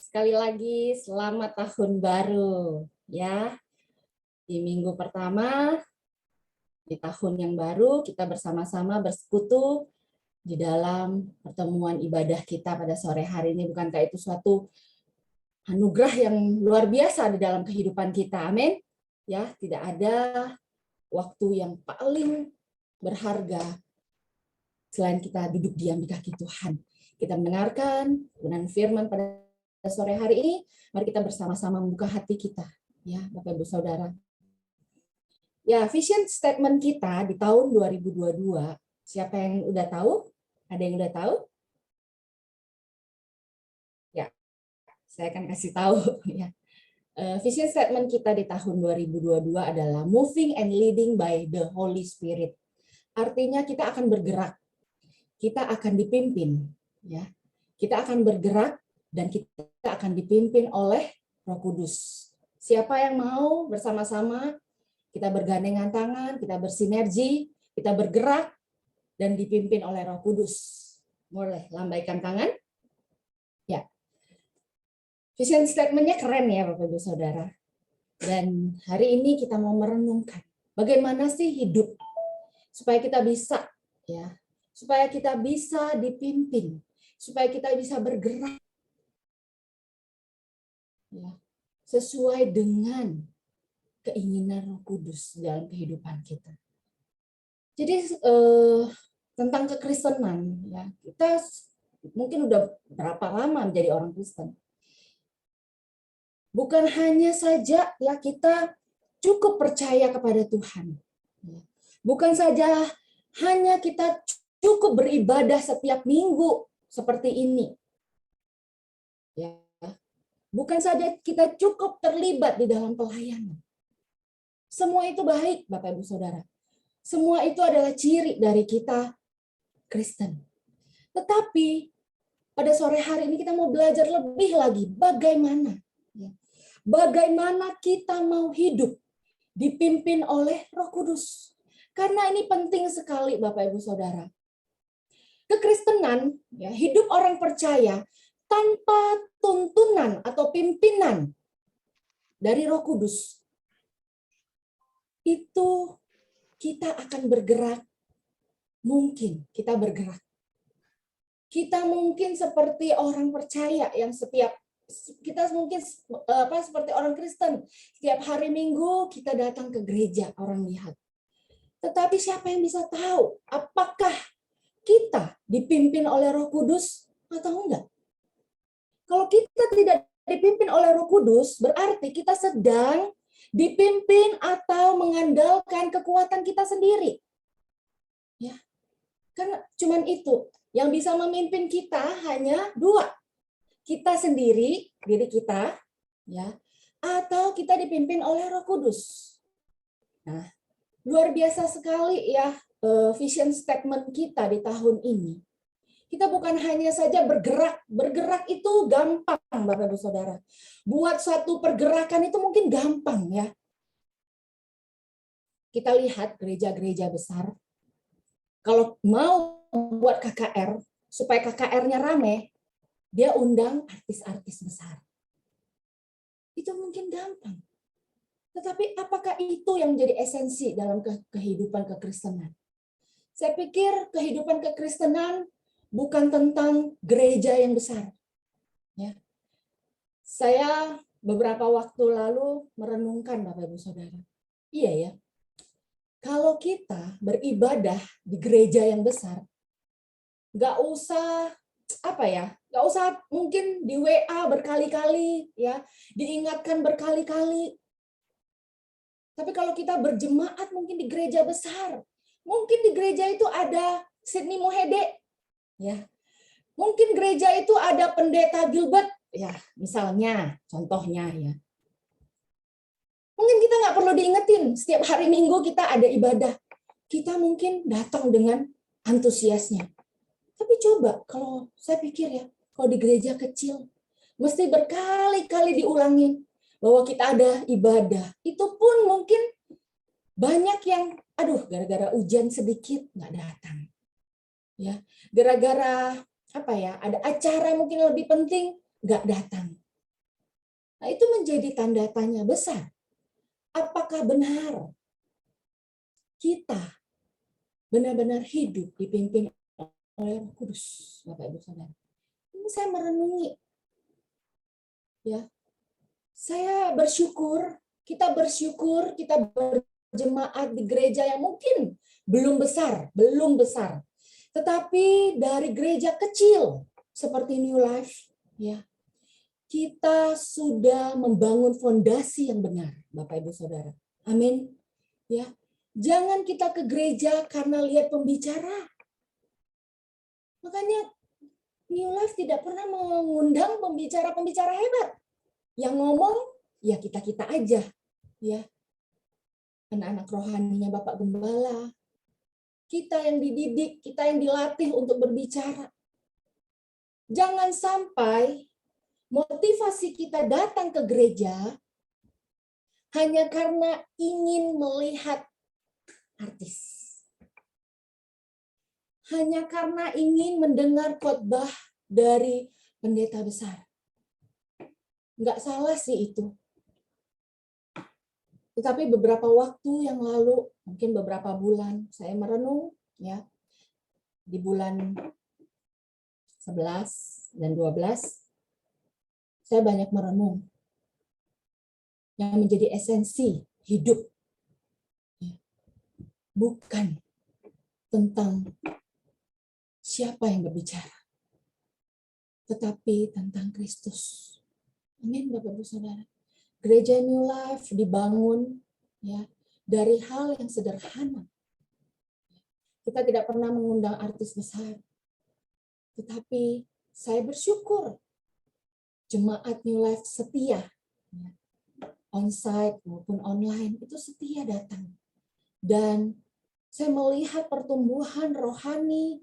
Sekali lagi selamat tahun baru ya. Di minggu pertama di tahun yang baru kita bersama-sama bersekutu di dalam pertemuan ibadah kita pada sore hari ini. Bukankah itu suatu anugerah yang luar biasa di dalam kehidupan kita? Amin. Ya, tidak ada waktu yang paling berharga selain kita duduk diam di kaki Tuhan. Kita mendengarkan kebenaran firman pada sore hari ini. Mari kita bersama-sama membuka hati kita, ya, Bapak Ibu Saudara. Ya, vision statement kita di tahun 2022, siapa yang udah tahu? Ada yang udah tahu? Ya, saya akan kasih tahu ya. Vision statement kita di tahun 2022 adalah moving and leading by the Holy Spirit. Artinya kita akan bergerak, kita akan dipimpin, ya. Kita akan bergerak dan kita akan dipimpin oleh Roh Kudus. Siapa yang mau bersama-sama kita bergandengan tangan, kita bersinergi, kita bergerak dan dipimpin oleh Roh Kudus. Boleh lambaikan tangan? Ya. Vision statement-nya keren ya Bapak Ibu Saudara. Dan hari ini kita mau merenungkan bagaimana sih hidup supaya kita bisa, ya, supaya kita bisa dipimpin, supaya kita bisa bergerak, ya, sesuai dengan keinginan Roh Kudus dalam kehidupan kita. Jadi tentang kekristenan, ya, kita mungkin udah berapa lama menjadi orang Kristen. Bukan hanya saja ya kita cukup percaya kepada Tuhan. Bukan saja hanya kita cukup beribadah setiap minggu seperti ini. Ya. Bukan saja kita cukup terlibat di dalam pelayanan. Semua itu baik, Bapak Ibu Saudara. Semua itu adalah ciri dari kita Kristen. Tetapi pada sore hari ini kita mau belajar lebih lagi bagaimana kita mau hidup dipimpin oleh Roh Kudus. Karena ini penting sekali Bapak Ibu Saudara. Kekristenan, ya, hidup orang percaya tanpa tuntunan atau pimpinan dari Roh Kudus, itu kita akan bergerak. Mungkin kita bergerak. Kita mungkin seperti orang percaya yang kita mungkin seperti orang Kristen. Setiap hari Minggu kita datang ke gereja, orang lihat. Tetapi siapa yang bisa tahu apakah kita dipimpin oleh Roh Kudus atau enggak? Kalau kita tidak dipimpin oleh Roh Kudus, berarti kita sedang dipimpin atau mengandalkan kekuatan kita sendiri. Ya. Kan cuman itu. Yang bisa memimpin kita hanya dua. Kita sendiri, diri kita, ya, atau kita dipimpin oleh Roh Kudus. Nah, luar biasa sekali ya vision statement kita di tahun ini. Kita bukan hanya saja bergerak. Bergerak itu gampang, Bapak Ibu Saudara. Buat suatu pergerakan itu mungkin gampang ya. Kita lihat gereja-gereja besar. Kalau mau buat KKR, supaya KKR-nya rame, dia undang artis-artis besar. Itu mungkin gampang. Tetapi apakah itu yang menjadi esensi dalam kehidupan kekristenan? Saya pikir kehidupan kekristenan bukan tentang gereja yang besar. Ya. Saya beberapa waktu lalu merenungkan Bapak Ibu Saudara. Iya ya, kalau kita beribadah di gereja yang besar, nggak usah nggak usah mungkin di WA berkali-kali, ya, diingatkan berkali-kali. Tapi kalau kita berjemaat mungkin di gereja besar, mungkin di gereja itu ada Sidney Mohede, ya, mungkin gereja itu ada pendeta Gilbert, ya, misalnya, contohnya, ya. Mungkin kita nggak perlu diingetin, setiap hari Minggu kita ada ibadah, kita mungkin datang dengan antusiasnya. Tapi coba, kalau saya pikir ya, kalau di gereja kecil, mesti berkali-kali diulangin bahwa kita ada ibadah. Itu pun mungkin banyak yang, gara-gara hujan sedikit nggak datang. Ya, gara-gara ada acara mungkin lebih penting nggak datang. menjadi tanda tanya besar. Apakah benar kita benar-benar hidup dipimpin oleh Roh Kudus, Bapak Ibu Saudara? Ini saya merenungi, ya. Saya bersyukur, kita berjemaat di gereja yang mungkin belum besar, tetapi dari gereja kecil seperti New Life, ya, kita sudah membangun fondasi yang benar, Bapak Ibu Saudara. Amin. Ya, jangan kita ke gereja karena lihat pembicara. Makanya New Life tidak pernah mengundang pembicara-pembicara hebat. Yang ngomong ya kita-kita aja, ya. Anak-anak rohaninya Bapak Gembala. Kita yang dididik, kita yang dilatih untuk berbicara. Jangan sampai motivasi kita datang ke gereja hanya karena ingin melihat artis. Hanya karena ingin mendengar khotbah dari pendeta besar. Nggak salah sih itu. Tetapi beberapa waktu yang lalu, mungkin beberapa bulan, saya merenung, ya, di bulan 11 dan 12, saya banyak merenung yang menjadi esensi hidup. Bukan tentang siapa yang berbicara, tetapi tentang Kristus. Amin, Bapak Ibu Saudara. Gereja New Life dibangun, ya, dari hal yang sederhana. Kita tidak pernah mengundang artis besar, tetapi saya bersyukur jemaat New Life setia, ya, on-site maupun online, itu setia datang. Dan saya melihat pertumbuhan rohani,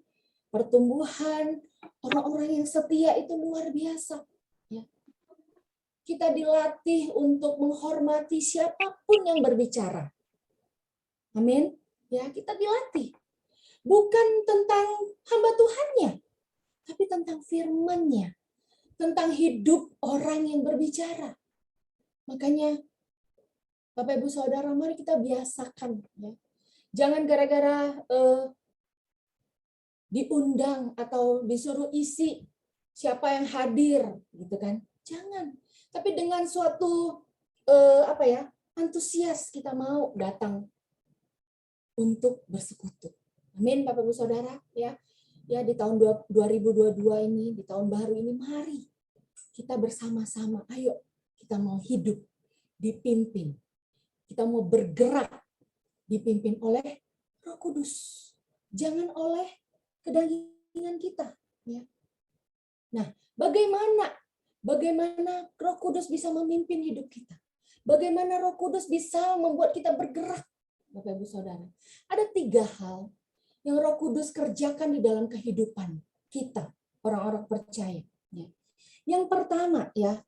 pertumbuhan orang-orang yang setia itu luar biasa. Ya. Kita dilatih untuk menghormati siapapun yang berbicara. Amin. Ya, kita dilatih. Bukan tentang hamba Tuhannya, tapi tentang firman-Nya, tentang hidup orang yang berbicara. Makanya, Bapak Ibu Saudara, mari kita biasakan. Ya. Jangan gara-gara diundang atau disuruh isi siapa yang hadir, gitu kan? Jangan. Tapi dengan suatu antusias kita mau datang untuk bersekutu. Amin, Bapak Ibu Saudara, ya. Ya, di tahun 2022 ini, di tahun baru ini, mari kita bersama-sama, ayo kita mau hidup dipimpin. Kita mau bergerak dipimpin oleh Roh Kudus. Jangan oleh kedagingan kita, ya. Nah, bagaimana Roh Kudus bisa memimpin hidup kita? Bagaimana Roh Kudus bisa membuat kita bergerak, Bapak Ibu Saudara? Ada 3 hal yang Roh Kudus kerjakan di dalam kehidupan kita, orang-orang percaya. Ya. Yang pertama, ya,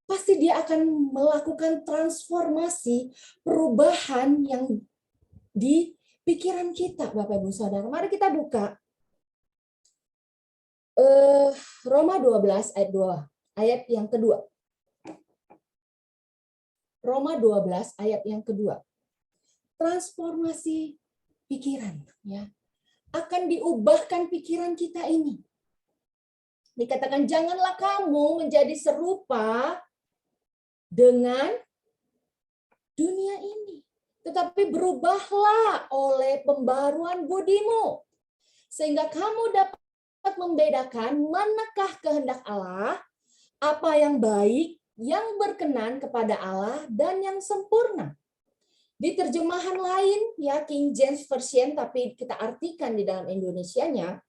pasti dia akan melakukan transformasi, perubahan yang di pikiran kita, Bapak Ibu Saudara. Mari kita buka Roma 12 ayat 2, ayat yang kedua. Roma 12 ayat yang kedua. Transformasi pikiran, ya. Akan diubahkan pikiran kita ini. Dikatakan janganlah kamu menjadi serupa dengan dunia ini, tetapi berubahlah oleh pembaruan budimu, sehingga kamu dapat membedakan manakah kehendak Allah, apa yang baik, yang berkenan kepada Allah, dan yang sempurna. Di terjemahan lain, ya, King James Version, tapi kita artikan di dalam Indonesianya,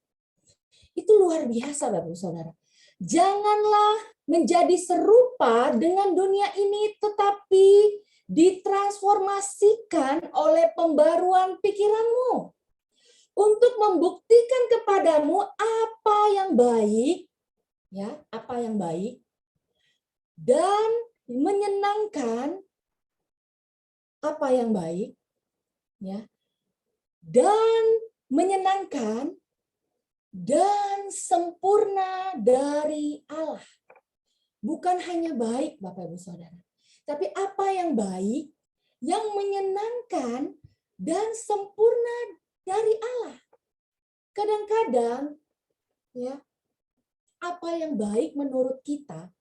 itu luar biasa, Bapak Saudara. Janganlah menjadi serupa dengan dunia ini, tetapi ditransformasikan oleh pembaruan pikiranmu, untuk membuktikan kepadamu apa yang baik, ya, apa yang baik dan menyenangkan, apa yang baik, ya, dan menyenangkan dan sempurna dari Allah. Bukan hanya baik, Bapak Ibu Saudara, Tapi apa yang baik, yang menyenangkan, dan sempurna dari Allah. Kadang-kadang, ya, apa yang baik menurut kita,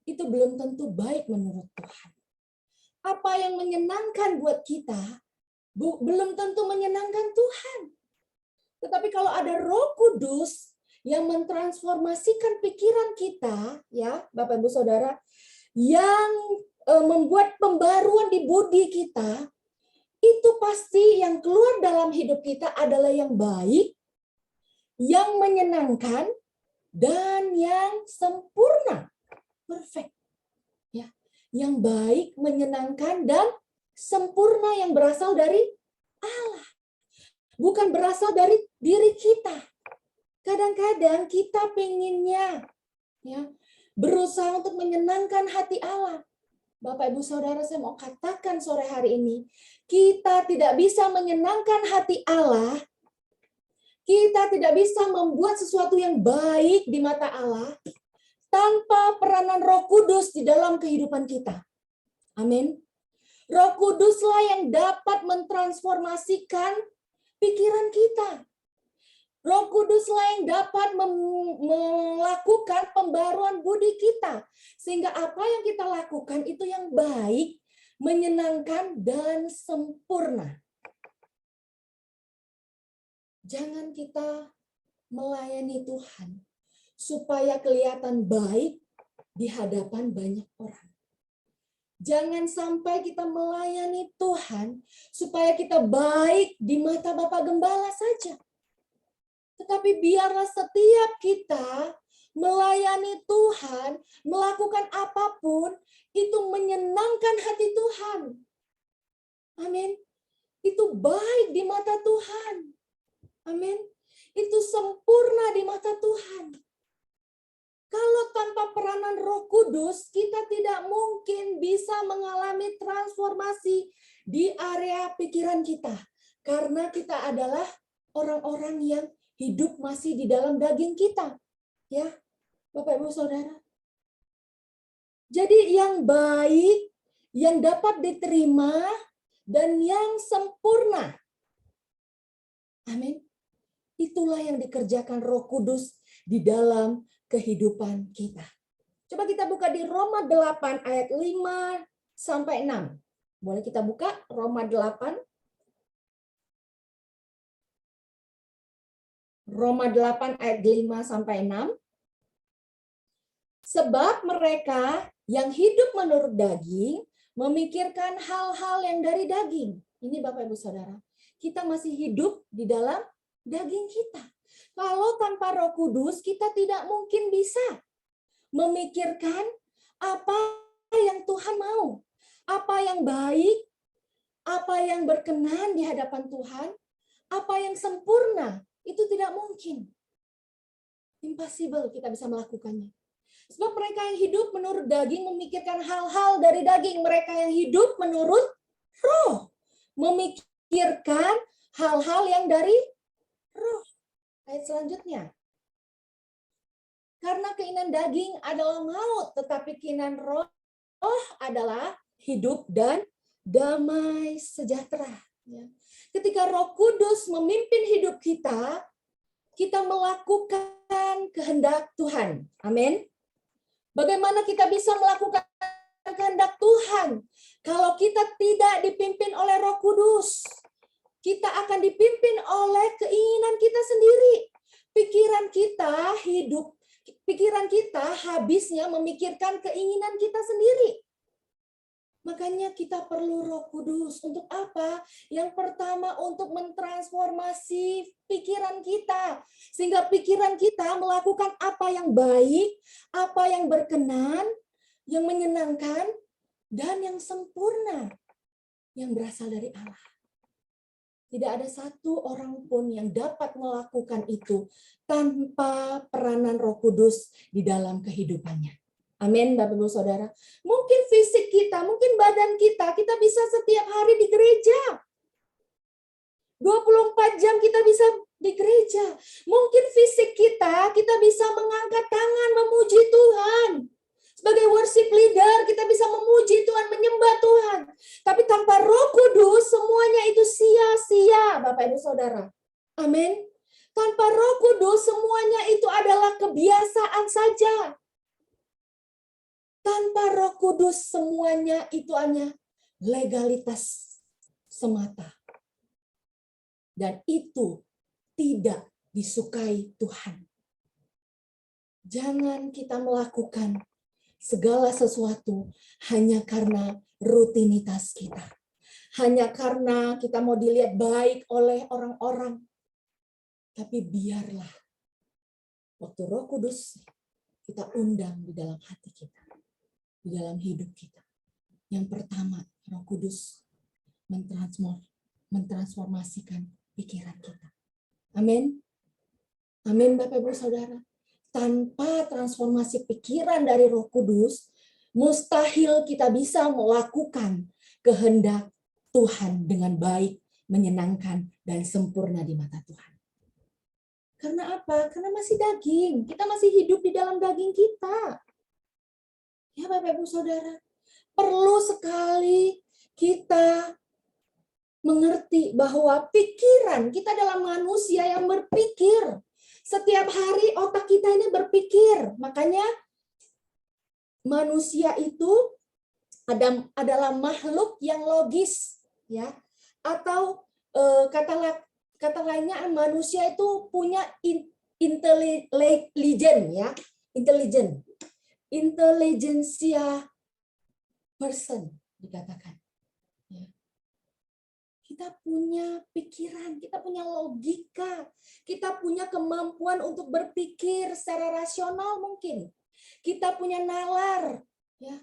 itu belum tentu baik menurut Tuhan. Apa yang menyenangkan buat kita, belum tentu menyenangkan Tuhan. Tetapi kalau ada Roh Kudus yang mentransformasikan pikiran kita, ya, Bapak Ibu Saudara, yang membuat pembaruan di budi kita, itu pasti yang keluar dalam hidup kita adalah yang baik, yang menyenangkan, dan yang sempurna. Perfect. Ya. Yang baik, menyenangkan, dan sempurna yang berasal dari Allah. Bukan berasal dari diri kita. Kadang-kadang kita pengennya, ya, berusaha untuk menyenangkan hati Allah. Bapak, Ibu, Saudara, saya mau katakan sore hari ini, kita tidak bisa menyenangkan hati Allah, kita tidak bisa membuat sesuatu yang baik di mata Allah, tanpa peranan Roh Kudus di dalam kehidupan kita. Amin. Roh Kuduslah yang dapat mentransformasikan pikiran kita. Roh Kuduslah yang dapat melakukan pembaruan budi kita. Sehingga apa yang kita lakukan itu yang baik, menyenangkan, dan sempurna. Jangan kita melayani Tuhan supaya kelihatan baik di hadapan banyak orang. Jangan sampai kita melayani Tuhan supaya kita baik di mata Bapak Gembala saja. Tetapi biarlah setiap kita melayani Tuhan, melakukan apapun, itu menyenangkan hati Tuhan. Amin. Itu baik di mata Tuhan. Amin. Itu sempurna di mata Tuhan. Kalau tanpa peranan Roh Kudus, kita tidak mungkin bisa mengalami transformasi di area pikiran kita. Karena kita adalah orang-orang yang hidup masih di dalam daging kita. Ya, Bapak Ibu Saudara. Jadi yang baik, yang dapat diterima, dan yang sempurna. Amin. Itulah yang dikerjakan Roh Kudus di dalam kehidupan kita. Coba kita buka di Roma 8 ayat 5 sampai 6. Boleh kita buka Roma 8? Roma 8 ayat 5 sampai 6. Sebab mereka yang hidup menurut daging memikirkan hal-hal yang dari daging. Ini Bapak Ibu Saudara, kita masih hidup di dalam daging kita. Kalau tanpa Roh Kudus kita tidak mungkin bisa memikirkan apa yang Tuhan mau, apa yang baik, apa yang berkenan di hadapan Tuhan, apa yang sempurna. Itu tidak mungkin. Impossible kita bisa melakukannya. Sebab mereka yang hidup menurut daging memikirkan hal-hal dari daging. Mereka yang hidup menurut roh memikirkan hal-hal yang dari roh. Ayat selanjutnya. Karena keinginan daging adalah maut, tetapi keinginan roh adalah hidup dan damai sejahtera. Ketika Roh Kudus memimpin hidup kita, kita melakukan kehendak Tuhan. Amin. Bagaimana kita bisa melakukan kehendak Tuhan kalau kita tidak dipimpin oleh Roh Kudus? Kita akan dipimpin oleh keinginan kita sendiri. Pikiran kita habisnya memikirkan keinginan kita sendiri. Makanya kita perlu Roh Kudus. Untuk apa? Yang pertama untuk mentransformasi pikiran kita. Sehingga pikiran kita melakukan apa yang baik, apa yang berkenan, yang menyenangkan, dan yang sempurna. Yang berasal dari Allah. Tidak ada satu orang pun yang dapat melakukan itu tanpa peranan Roh Kudus di dalam kehidupannya. Amin, Bapak Ibu Saudara. Mungkin fisik kita, mungkin badan kita bisa setiap hari di gereja. 24 jam kita bisa di gereja. Mungkin fisik kita bisa mengangkat tangan memuji Tuhan. Sebagai worship leader, kita bisa memuji Tuhan, menyembah Saudara. Amin. Tanpa Roh Kudus semuanya itu adalah kebiasaan saja. Tanpa Roh Kudus semuanya itu hanya legalitas semata. Dan itu tidak disukai Tuhan. Jangan kita melakukan segala sesuatu hanya karena rutinitas kita. Hanya karena kita mau dilihat baik oleh orang-orang. Tapi biarlah waktu Roh Kudus kita undang di dalam hati kita. Di dalam hidup kita. Yang pertama, Roh Kudus mentransformasikan pikiran kita. Amin. Amin Bapak Ibu Saudara. Tanpa transformasi pikiran dari Roh Kudus, mustahil kita bisa melakukan kehendak Tuhan dengan baik, menyenangkan, dan sempurna di mata Tuhan. Karena apa? Karena masih daging. Kita masih hidup di dalam daging kita. Ya Bapak Ibu Saudara. Perlu sekali kita mengerti bahwa pikiran kita adalah manusia yang berpikir. Setiap hari otak kita ini berpikir. Makanya manusia itu adalah makhluk yang logis, ya. Atau kata lainnya manusia itu punya intelijen, ya, intelijensia person dikatakan. Ya. Kita punya pikiran, kita punya logika, kita punya kemampuan untuk berpikir secara rasional mungkin. Kita punya nalar, ya.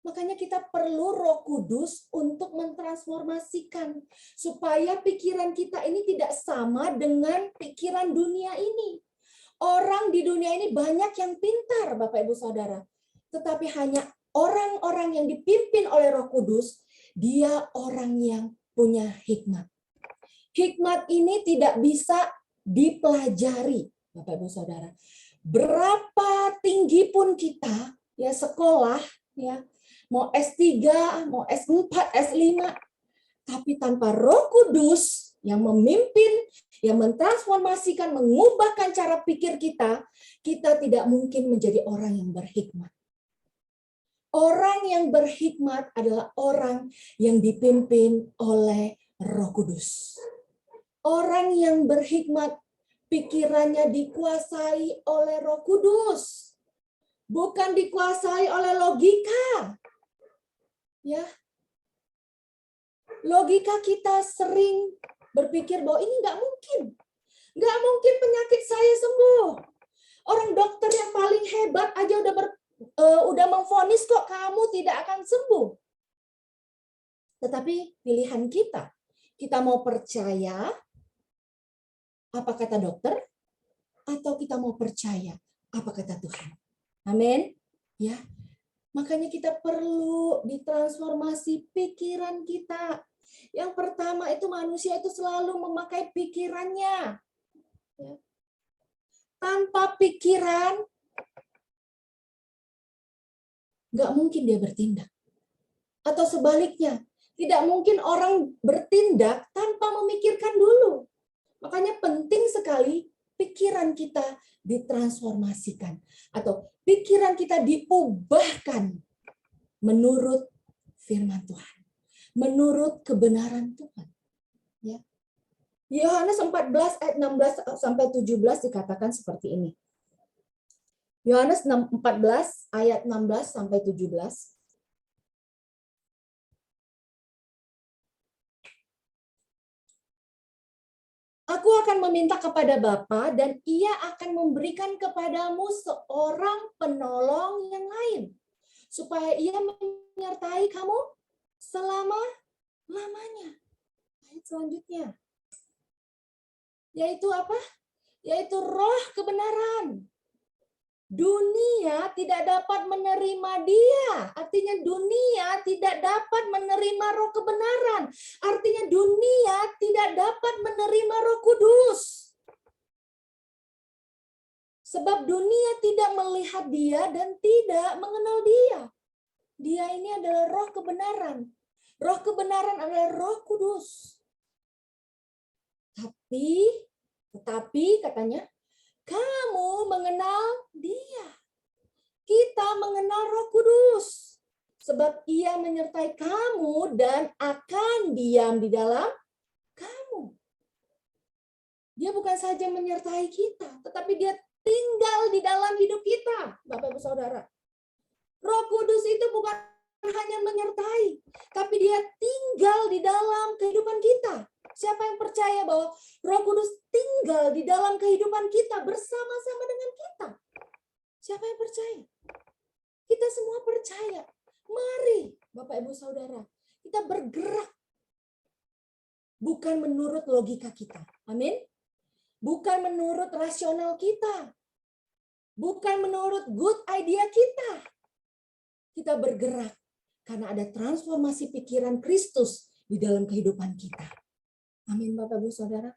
Makanya kita perlu Roh Kudus untuk mentransformasikan supaya pikiran kita ini tidak sama dengan pikiran dunia ini. Orang di dunia ini banyak yang pintar, Bapak Ibu Saudara. Tetapi hanya orang-orang yang dipimpin oleh Roh Kudus, dia orang yang punya hikmat. Hikmat ini tidak bisa dipelajari, Bapak Ibu Saudara. Berapa tinggi pun kita ya sekolah, ya, mau S3, mau S4, S5, tapi tanpa Roh Kudus yang memimpin, yang mentransformasikan, mengubahkan cara pikir kita, kita tidak mungkin menjadi orang yang berhikmat. Orang yang berhikmat adalah orang yang dipimpin oleh Roh Kudus. Orang yang berhikmat, pikirannya dikuasai oleh Roh Kudus. Bukan dikuasai oleh logika. Ya, logika kita sering berpikir bahwa ini nggak mungkin penyakit saya sembuh. Orang dokter yang paling hebat aja udah memvonis kok kamu tidak akan sembuh. Tetapi pilihan kita mau percaya apa kata dokter atau kita mau percaya apa kata Tuhan. Amin. Ya. Makanya kita perlu ditransformasi pikiran kita. Yang pertama itu manusia itu selalu memakai pikirannya. Ya. Tanpa pikiran, nggak mungkin dia bertindak. Atau sebaliknya, tidak mungkin orang bertindak tanpa memikirkan dulu. Makanya penting sekali pikiran kita ditransformasikan. Atau pikiran kita diubahkan menurut firman Tuhan. Menurut kebenaran Tuhan. Ya. Yohanes 14 ayat 16 sampai 17 dikatakan seperti ini. Yohanes 14 ayat 16 sampai 17. Aku akan meminta kepada Bapa dan Ia akan memberikan kepadamu seorang penolong yang lain, supaya Ia menyertai kamu selama-lamanya. Ayat selanjutnya. Yaitu apa? Yaitu Roh kebenaran. Dunia tidak dapat menerima dia. Artinya dunia tidak dapat menerima Roh kebenaran. Artinya dunia tidak dapat menerima Roh Kudus. Sebab dunia tidak melihat dia dan tidak mengenal dia. Dia ini adalah Roh kebenaran. Roh kebenaran adalah Roh Kudus. Tetapi katanya, kamu mengenal Dia. Kita mengenal Roh Kudus. Sebab Ia menyertai kamu dan akan diam di dalam kamu. Dia bukan saja menyertai kita, tetapi Dia tinggal di dalam hidup kita, Bapak Ibu Saudara. Roh Kudus itu bukan hanya menyertai, tapi Dia tinggal di dalam kehidupan kita. Siapa yang percaya bahwa Roh Kudus tinggal di dalam kehidupan kita bersama-sama dengan kita? Siapa yang percaya? Kita semua percaya. Mari, Bapak Ibu Saudara, kita bergerak bukan menurut logika kita. Amin. Bukan menurut rasional kita. Bukan menurut good idea kita. Kita bergerak karena ada transformasi pikiran Kristus di dalam kehidupan kita. Amin, Bapak Ibu Saudara.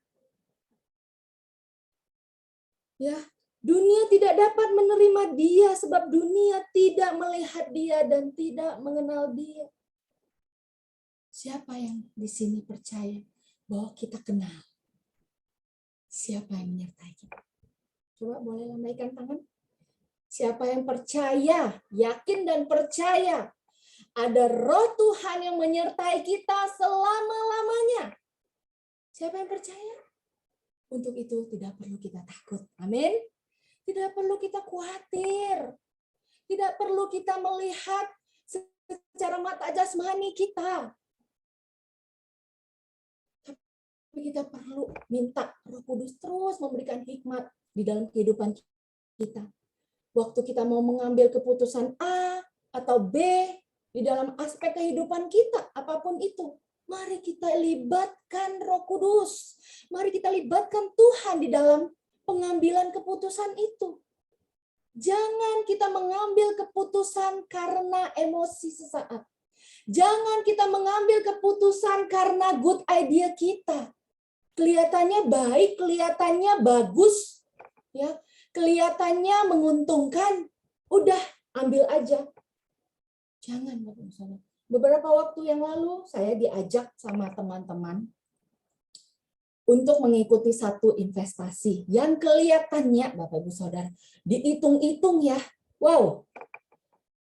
Ya, dunia tidak dapat menerima Dia sebab dunia tidak melihat Dia dan tidak mengenal Dia. Siapa yang di sini percaya bahwa kita kenal? Siapa yang menyertai kita? Coba boleh lambaikan tangan. Siapa yang percaya, yakin dan percaya ada Roh Tuhan yang menyertai kita selama-lamanya? Siapa yang percaya? Untuk itu tidak perlu kita takut. Amin. Tidak perlu kita khawatir. Tidak perlu kita melihat secara mata jasmani kita. Tapi kita perlu minta Roh Kudus terus memberikan hikmat di dalam kehidupan kita. Waktu kita mau mengambil keputusan A atau B di dalam aspek kehidupan kita, apapun itu, mari kita libatkan Roh Kudus. Mari kita libatkan Tuhan di dalam pengambilan keputusan itu. Jangan kita mengambil keputusan karena emosi sesaat. Jangan kita mengambil keputusan karena good idea kita. Kelihatannya baik, kelihatannya bagus, ya, kelihatannya menguntungkan. Udah, ambil aja. Jangan, Bapak Ibu Saudara. Beberapa waktu yang lalu saya diajak sama teman-teman untuk mengikuti satu investasi yang kelihatannya, Bapak Ibu Saudara, dihitung-hitung ya. Wow,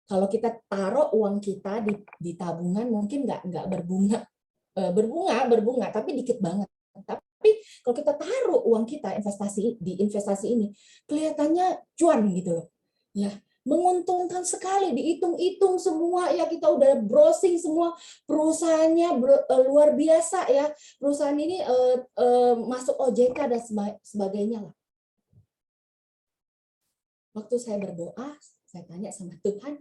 kalau kita taruh uang kita di tabungan mungkin nggak berbunga, berbunga, tapi dikit banget. Tapi kalau kita taruh uang kita di investasi ini, kelihatannya cuan gitu loh. Ya, menguntungkan sekali, dihitung-hitung semua ya, kita udah browsing semua perusahaannya luar biasa ya. Perusahaan ini masuk OJK dan sebagainya lah. Waktu saya berdoa, saya tanya sama Tuhan,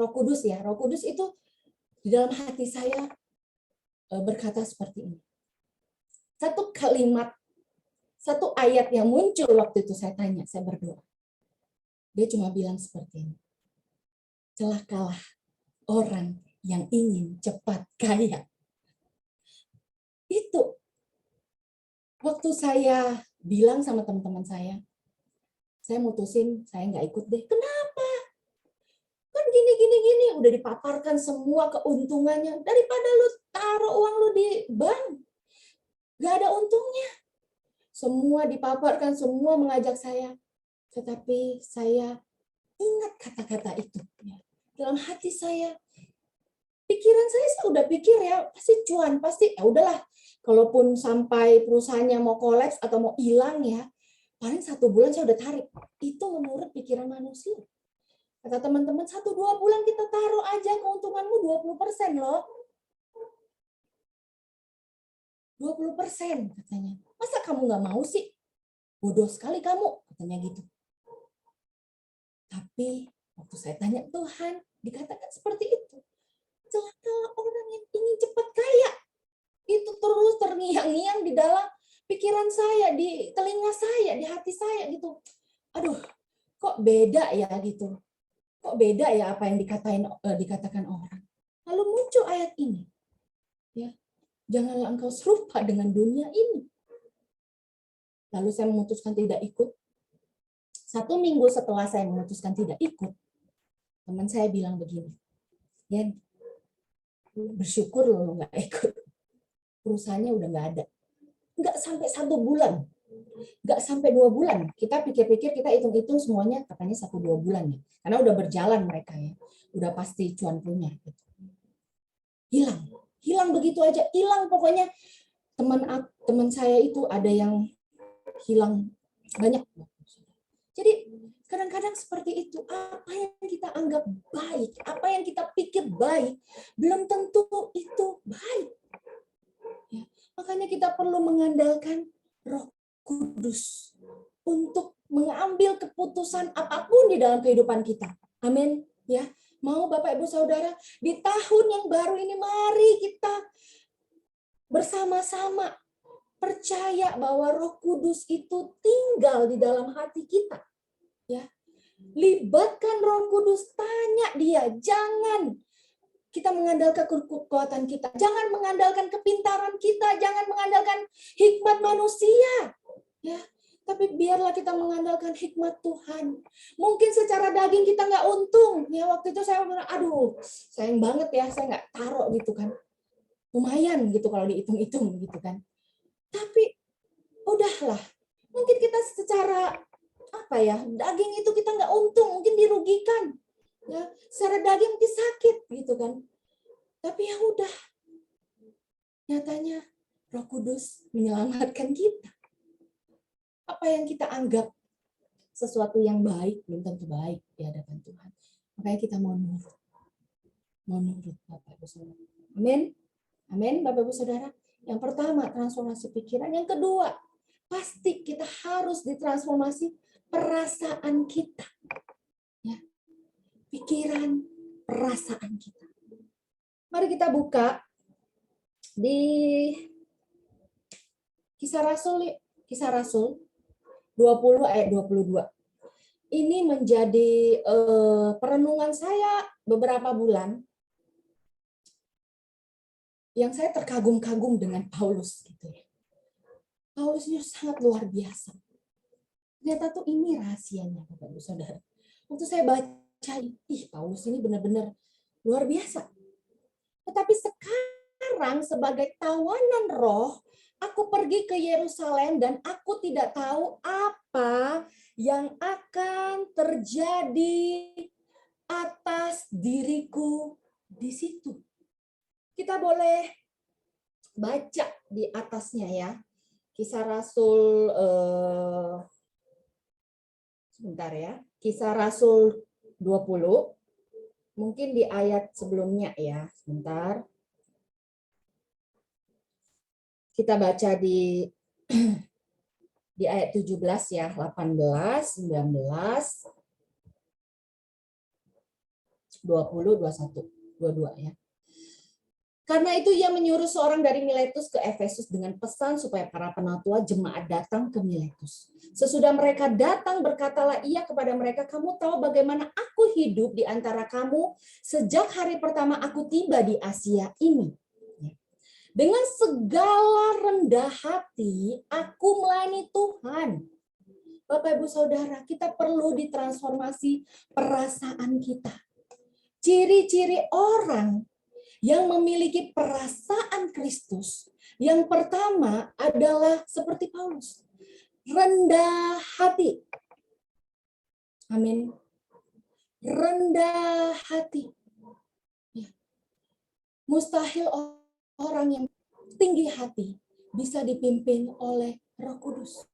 Roh Kudus ya, Roh Kudus itu di dalam hati saya berkata seperti ini. Satu kalimat, satu ayat yang muncul waktu itu saya tanya, saya berdoa. Dia cuma bilang seperti ini. Celakalah orang yang ingin cepat kaya. Itu. Waktu saya bilang sama teman-teman saya mutusin saya nggak ikut deh. Kenapa? Kan gini, udah dipaparkan semua keuntungannya. Daripada lu taruh uang lu di bank, nggak ada untungnya. Semua dipaparkan, semua mengajak saya. Tetapi saya ingat kata-kata itu. Dalam hati saya, pikiran saya udah pikir ya, pasti cuan, pasti ya udahlah. Kalaupun sampai perusahaannya mau kolaps atau mau hilang ya, paling 1 bulan saya udah tarik. Itu menurut pikiran manusia. Kata teman-teman, 1-2 bulan kita taruh aja, keuntunganmu 20% loh. 20% katanya. Masa kamu nggak mau sih? Bodoh sekali kamu, katanya gitu. Tapi waktu saya tanya Tuhan, dikatakan seperti itu. Celakalah orang yang ingin cepat kaya. Itu terus terngiang-ngiang di dalam pikiran saya, di telinga saya, di hati saya gitu. Aduh, kok beda ya gitu. Kok beda ya apa yang dikatakan orang. Lalu muncul ayat ini. Ya, janganlah engkau serupa dengan dunia ini. Lalu saya memutuskan tidak ikut. 1 minggu setelah saya memutuskan tidak ikut, teman saya bilang begini, Yen, Bersyukur lo nggak ikut. Perusahaannya udah nggak ada. Nggak sampai 1 bulan. Nggak sampai 2 bulan. Kita pikir-pikir, kita hitung-hitung semuanya katanya 1-2 bulan ya. Karena udah berjalan mereka ya. Udah pasti cuan punya. Hilang. Hilang begitu aja. Hilang pokoknya. Teman saya itu ada yang hilang banyak. Jadi kadang-kadang seperti itu, apa yang kita anggap baik, apa yang kita pikir baik, belum tentu itu baik. Ya, makanya kita perlu mengandalkan Roh Kudus untuk mengambil keputusan apapun di dalam kehidupan kita. Amin. Ya, mau Bapak Ibu Saudara, di tahun yang baru ini mari kita bersama-sama percaya bahwa Roh Kudus itu tinggal di dalam hati kita. Ya. Libatkan Roh Kudus, tanya dia, jangan kita mengandalkan kekuatan kita, jangan mengandalkan kepintaran kita, jangan mengandalkan hikmat manusia. Ya, tapi biarlah kita mengandalkan hikmat Tuhan. Mungkin secara daging kita nggak untung. Ya, waktu itu saya bilang, aduh, sayang banget ya, saya nggak taruh gitu kan. Lumayan gitu kalau dihitung-hitung gitu kan. Tapi udahlah, mungkin kita secara daging itu kita nggak untung, mungkin dirugikan ya, secara daging mungkin sakit gitu kan, tapi ya udah, nyatanya Roh Kudus menyelamatkan kita. Apa yang kita anggap sesuatu yang baik belum tentu baik di hadapan Tuhan, makanya kita mau nurut Bapak Ibu Saudara. Amin, amin Bapak Ibu Saudara. Yang pertama transformasi pikiran, yang kedua pasti kita harus ditransformasi perasaan kita. Ya. Pikiran, perasaan kita. Mari kita buka di Kisah Rasul 20 ayat 22. Ini menjadi perenungan saya beberapa bulan yang saya terkagum-kagum dengan Paulus gitu ya. Paulusnya sangat luar biasa. Ternyata tuh ini rahasianya Bapak Ibu Saudara. Waktu saya baca, Paulus ini benar-benar luar biasa. Tetapi sekarang sebagai tawanan roh, aku pergi ke Yerusalem dan aku tidak tahu apa yang akan terjadi atas diriku di situ. Kita boleh baca di atasnya ya. Kisah Rasul sebentar ya. Kisah Rasul 20. Mungkin di ayat sebelumnya ya. Sebentar. Kita baca di ayat 17 ya, 18, 19, 20, 21, 22 ya. Karena itu ia menyuruh seorang dari Miletus ke Efesus dengan pesan supaya para penatua jemaat datang ke Miletus. Sesudah mereka datang, berkatalah ia kepada mereka, kamu tahu bagaimana aku hidup di antara kamu sejak hari pertama aku tiba di Asia ini. Dengan segala rendah hati, aku melayani Tuhan. Bapak Ibu Saudara, kita perlu ditransformasi perasaan kita. Ciri-ciri orang yang memiliki perasaan Kristus, yang pertama adalah seperti Paulus, rendah hati. Amin. Rendah hati. Ya. Mustahil orang yang tinggi hati bisa dipimpin oleh Roh Kudus.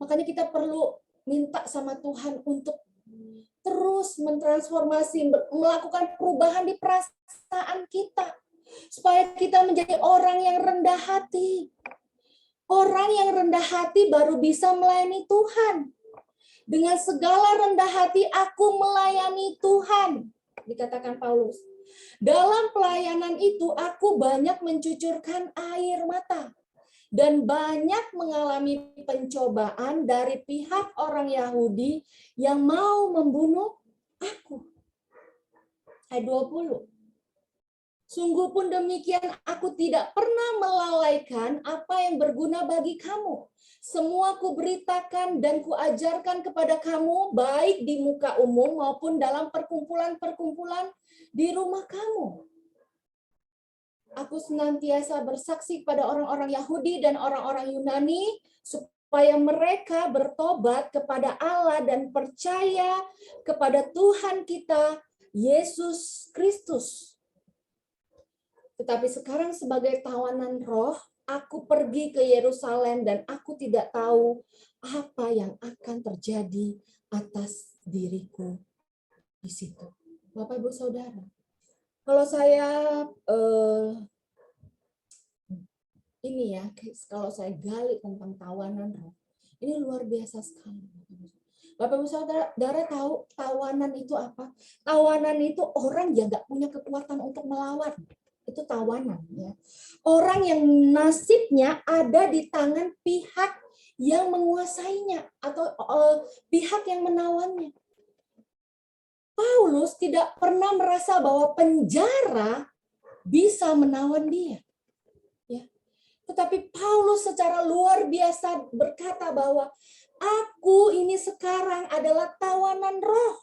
Makanya kita perlu minta sama Tuhan untuk terus mentransformasi, melakukan perubahan di perasaan kita. Supaya kita menjadi orang yang rendah hati. Orang yang rendah hati baru bisa melayani Tuhan. Dengan segala rendah hati aku melayani Tuhan, dikatakan Paulus. Dalam pelayanan itu aku banyak mencucurkan air mata. Dan banyak mengalami pencobaan dari pihak orang Yahudi yang mau membunuh aku. Ayat 20. Sungguh pun demikian, aku tidak pernah melalaikan apa yang berguna bagi kamu. Semua kuberitakan dan kuajarkan kepada kamu, baik di muka umum maupun dalam perkumpulan-perkumpulan di rumah kamu. Aku senantiasa bersaksi pada orang-orang Yahudi dan orang-orang Yunani supaya mereka bertobat kepada Allah dan percaya kepada Tuhan kita, Yesus Kristus. Tetapi sekarang sebagai tawanan roh, aku pergi ke Yerusalem dan aku tidak tahu apa yang akan terjadi atas diriku di situ. Bapak Ibu Saudara, kalau saya kalau saya gali tentang tawanan roh, ini luar biasa sekali. Bapak Ibu Saudara tahu tawanan itu apa? Tawanan itu orang yang nggak punya kekuatan untuk melawan. Itu tawanan, ya. Orang yang nasibnya ada di tangan pihak yang menguasainya atau pihak yang menawannya. Paulus tidak pernah merasa bahwa penjara bisa menawan dia. Ya. Tetapi Paulus secara luar biasa berkata bahwa aku ini sekarang adalah tawanan roh.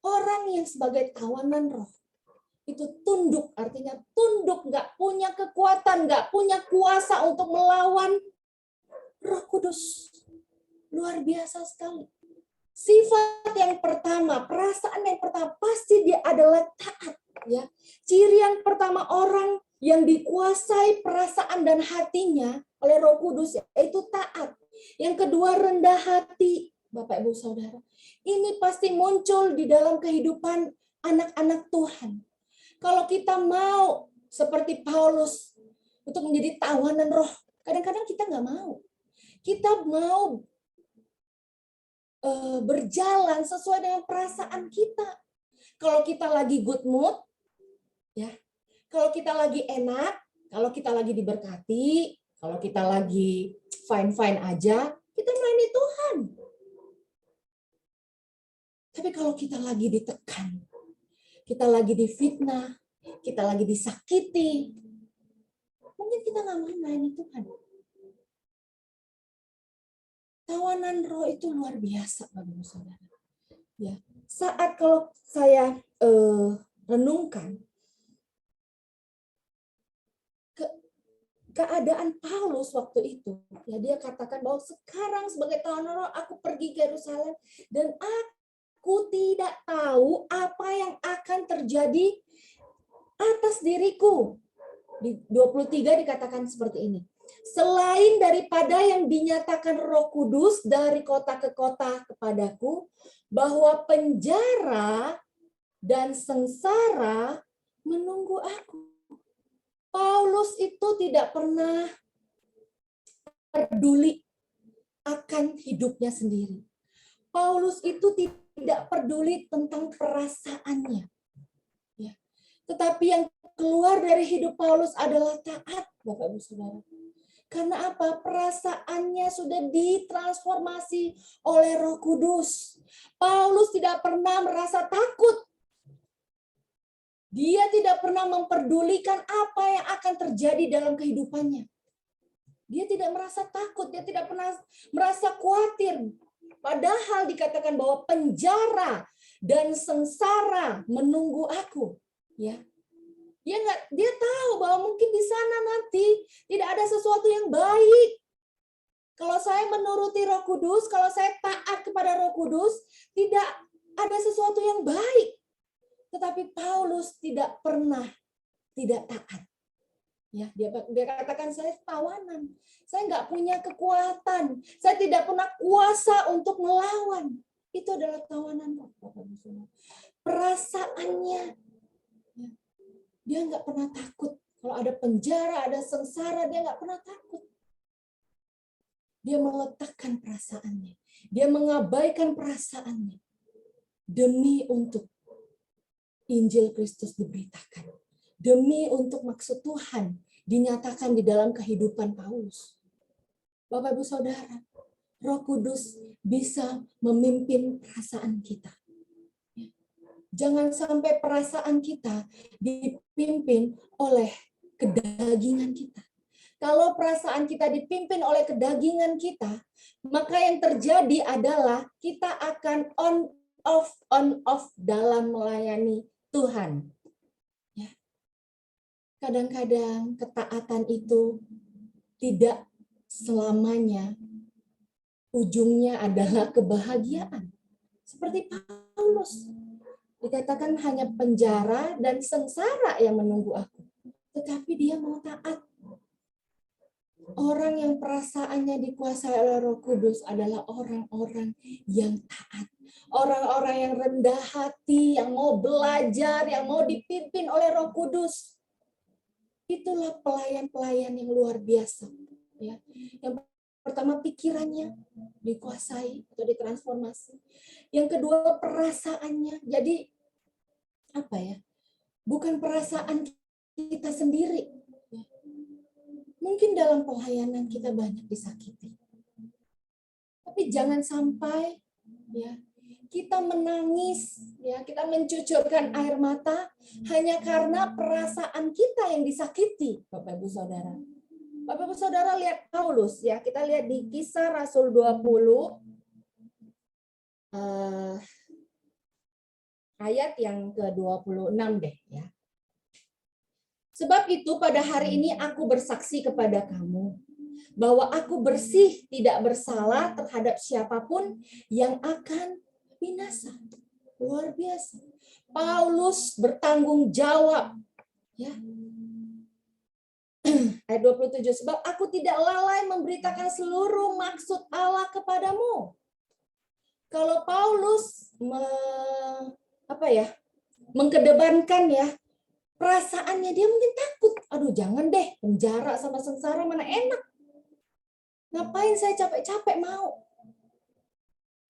Orang yang sebagai tawanan roh itu tunduk, artinya tunduk, nggak punya kekuatan, nggak punya kuasa untuk melawan Roh Kudus. Luar biasa sekali. Sifat yang pertama, perasaan yang pertama, pasti dia adalah taat. Ya, ciri yang pertama orang yang dikuasai perasaan dan hatinya oleh Roh Kudus yaitu taat. Yang kedua rendah hati, Bapak Ibu Saudara. Ini pasti muncul di dalam kehidupan anak-anak Tuhan. Kalau kita mau seperti Paulus untuk menjadi tawanan roh, kadang-kadang kita nggak mau. Kita mau berjalan sesuai dengan perasaan kita. Kalau kita lagi good mood, ya. Kalau kita lagi enak, kalau kita lagi diberkati, kalau kita lagi fine-fine aja, kita melayani Tuhan. Tapi kalau kita lagi ditekan, kita lagi difitnah, kita lagi disakiti, mungkin kita nggak mau melayani Tuhan. Tawanan roh itu luar biasa, Bapak Saudara. Ya, saat kalau saya renungkan keadaan Paulus waktu itu, ya dia katakan bahwa sekarang sebagai tawanan roh aku pergi ke Yerusalem dan aku tidak tahu apa yang akan terjadi atas diriku. Di 23 dikatakan seperti ini. Selain daripada yang dinyatakan Roh Kudus dari kota ke kota kepadaku, bahwa penjara dan sengsara menunggu aku. Paulus itu tidak pernah peduli akan hidupnya sendiri. Paulus itu tidak peduli tentang perasaannya. Ya. Tetapi yang keluar dari hidup Paulus adalah taat, Bapak Ibu Saudara. Karena apa? Perasaannya sudah ditransformasi oleh Roh Kudus. Paulus tidak pernah merasa takut. Dia tidak pernah memperdulikan apa yang akan terjadi dalam kehidupannya. Dia tidak merasa takut, dia tidak pernah merasa khawatir. Padahal dikatakan bahwa penjara dan sengsara menunggu aku. Ya. Dia tahu bahwa mungkin di sana nanti tidak ada sesuatu yang baik. Kalau saya menuruti Roh Kudus, kalau saya taat kepada Roh Kudus, tidak ada sesuatu yang baik. Tetapi Paulus tidak pernah tidak taat. Ya, dia katakan saya tawanan. Saya nggak punya kekuatan. Saya tidak punya kuasa untuk melawan. Itu adalah tawanan Roh. Perasaannya. Dia nggak pernah takut. Kalau ada penjara, ada sengsara, dia nggak pernah takut. Dia meletakkan perasaannya. Dia mengabaikan perasaannya. Demi untuk Injil Kristus diberitakan. Demi untuk maksud Tuhan dinyatakan di dalam kehidupan Paulus. Bapak Ibu Saudara, Roh Kudus bisa memimpin perasaan kita. Jangan sampai perasaan kita dipimpin oleh kedagingan kita. Kalau perasaan kita dipimpin oleh kedagingan kita, maka yang terjadi adalah kita akan on off dalam melayani Tuhan. Ya. kadang-kadang ketaatan itu tidak selamanya ujungnya adalah kebahagiaan. Seperti Paulus, dikatakan hanya penjara dan sengsara yang menunggu aku. Tetapi dia mau taat. Orang yang perasaannya dikuasai oleh Roh Kudus adalah orang-orang yang taat. Orang-orang yang rendah hati, yang mau belajar, yang mau dipimpin oleh Roh Kudus. Itulah pelayan-pelayan yang luar biasa. Ya. Yang pertama pikirannya dikuasai atau ditransformasi. Yang kedua perasaannya. Jadi apa ya? Bukan perasaan kita sendiri. Mungkin dalam pelayanan kita banyak disakiti. Tapi jangan sampai ya kita menangis, ya kita mencucurkan air mata hanya karena perasaan kita yang disakiti, Bapak Ibu Saudara. Bapak Ibu Saudara lihat Paulus ya, kita lihat di Kisah Rasul 20 ayat yang ke-26 deh ya. Sebab itu pada hari ini aku bersaksi kepada kamu bahwa aku bersih tidak bersalah terhadap siapapun yang akan binasa. Luar biasa. Paulus bertanggung jawab. Ya. Ayat 27, sebab aku tidak lalai memberitakan seluruh maksud Allah kepadamu. Kalau Paulus mengkedepankan ya perasaannya, dia mungkin takut. Aduh jangan deh, penjara sama sengsara mana enak. Ngapain saya capek-capek mau.